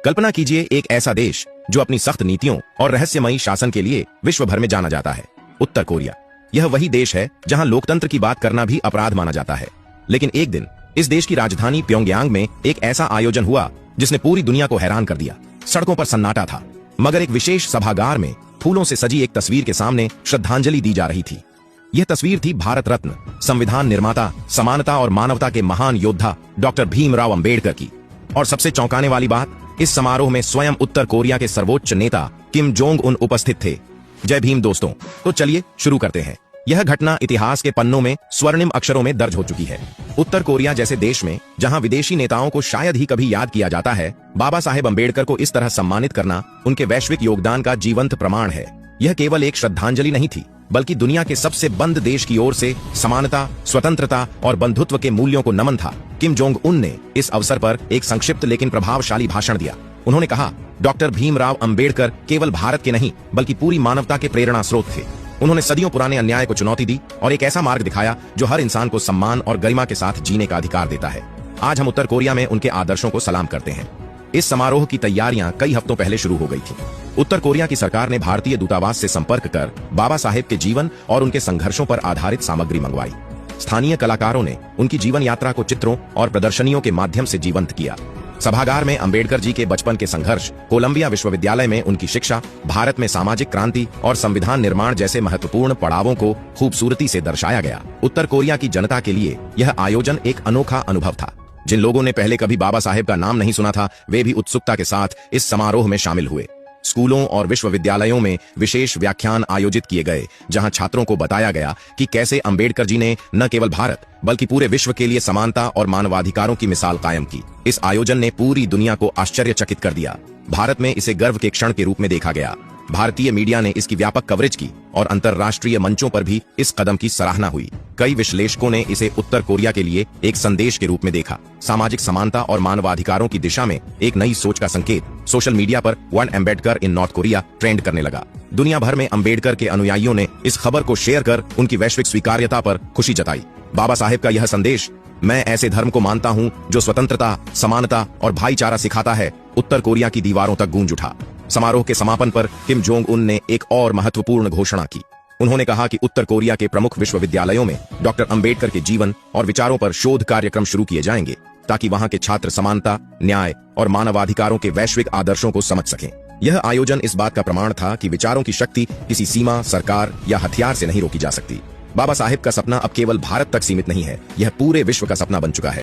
कल्पना कीजिए एक ऐसा देश जो अपनी सख्त नीतियों और रहस्यमयी शासन के लिए विश्व भर में जाना जाता है, उत्तर कोरिया। यह वही देश है जहां लोकतंत्र की बात करना भी अपराध माना जाता है। लेकिन एक दिन इस देश की राजधानी प्योंगयांग में एक ऐसा आयोजन हुआ जिसने पूरी दुनिया को हैरान कर दिया। सड़कों पर सन्नाटा था, मगर एक विशेष सभागार में फूलों से सजी एक तस्वीर के सामने श्रद्धांजलि दी जा रही थी। यह तस्वीर थी भारत रत्न, संविधान निर्माता, समानता और मानवता के महान योद्धा डॉक्टर भीमराव अंबेडकर की। और सबसे चौंकाने वाली बात, इस समारोह में स्वयं उत्तर कोरिया के सर्वोच्च नेता किम जोंग उन उपस्थित थे। जय भीम दोस्तों। तो चलिए शुरू करते हैं। यह घटना इतिहास के पन्नों में स्वर्णिम अक्षरों में दर्ज हो चुकी है। उत्तर कोरिया जैसे देश में जहां विदेशी नेताओं को शायद ही कभी याद किया जाता है, बाबा साहेब अंबेडकर को इस तरह सम्मानित करना उनके वैश्विक योगदान का जीवंत प्रमाण है। यह केवल एक श्रद्धांजलि नहीं थी, बल्कि दुनिया के सबसे बंद देश की ओर से समानता, स्वतंत्रता और बंधुत्व के मूल्यों को नमन था। किम जोंग उन ने इस अवसर पर एक संक्षिप्त लेकिन प्रभावशाली भाषण दिया। उन्होंने कहा, डॉक्टर भीमराव अंबेडकर केवल भारत के नहीं बल्कि पूरी मानवता के प्रेरणा स्रोत थे। उन्होंने सदियों पुराने अन्याय को चुनौती दी और एक ऐसा मार्ग दिखाया जो हर इंसान को सम्मान और गरिमा के साथ जीने का अधिकार देता है। आज हम उत्तर कोरिया में उनके आदर्शों को सलाम करते हैं। इस समारोह की तैयारियां कई हफ्तों पहले शुरू हो गई थी। उत्तर कोरिया की सरकार ने भारतीय दूतावास से संपर्क कर बाबा साहेब के जीवन और उनके संघर्षों पर आधारित सामग्री मंगवाई। स्थानीय कलाकारों ने उनकी जीवन यात्रा को चित्रों और प्रदर्शनियों के माध्यम से जीवंत किया। सभागार में अंबेडकर जी के बचपन के संघर्ष, कोलंबिया विश्वविद्यालय में उनकी शिक्षा, भारत में सामाजिक क्रांति और संविधान निर्माण जैसे महत्वपूर्ण पड़ावों को खूबसूरती से दर्शाया गया। उत्तर कोरिया की जनता के लिए यह आयोजन एक अनोखा अनुभव था। जिन लोगों ने पहले कभी बाबा साहेब का नाम नहीं सुना था, वे भी उत्सुकता के साथ इस समारोह में शामिल हुए। स्कूलों और विश्वविद्यालयों में विशेष व्याख्यान आयोजित किए गए, जहां छात्रों को बताया गया कि कैसे अंबेडकर जी ने न केवल भारत बल्कि पूरे विश्व के लिए समानता और मानवाधिकारों की मिसाल कायम की। इस आयोजन ने पूरी दुनिया को आश्चर्यचकित कर दिया। भारत में इसे गर्व के क्षण के रूप में देखा गया। भारतीय मीडिया ने इसकी व्यापक कवरेज की और अंतर्राष्ट्रीय मंचों पर भी इस कदम की सराहना हुई। कई विश्लेषकों ने इसे उत्तर कोरिया के लिए एक संदेश के रूप में देखा, सामाजिक समानता और मानवाधिकारों की दिशा में एक नई सोच का संकेत। सोशल मीडिया पर वन अंबेडकर इन नॉर्थ कोरिया ट्रेंड करने लगा। दुनिया भर में अंबेडकर के अनुयायियों ने इस खबर को शेयर कर उनकी वैश्विक स्वीकार्यता पर खुशी जताई। बाबा साहेब का यह संदेश, मैं ऐसे धर्म को मानता हूँ जो स्वतंत्रता, समानता और भाईचारा सिखाता है, उत्तर कोरिया की दीवारों तक गूंज उठा। समारोह के समापन पर किम जोंग उन ने एक और महत्वपूर्ण घोषणा की। उन्होंने कहा कि उत्तर कोरिया के प्रमुख विश्वविद्यालयों में डॉक्टर अंबेडकर के जीवन और विचारों पर शोध कार्यक्रम शुरू किए जाएंगे, ताकि वहां के छात्र समानता, न्याय और मानवाधिकारों के वैश्विक आदर्शों को समझ सकें। यह आयोजन इस बात का प्रमाण था कि विचारों की शक्ति किसी सीमा, सरकार या हथियार से नहीं रोकी जा सकती। बाबा साहेब का सपना अब केवल भारत तक सीमित नहीं है, यह पूरे विश्व का सपना बन चुका है।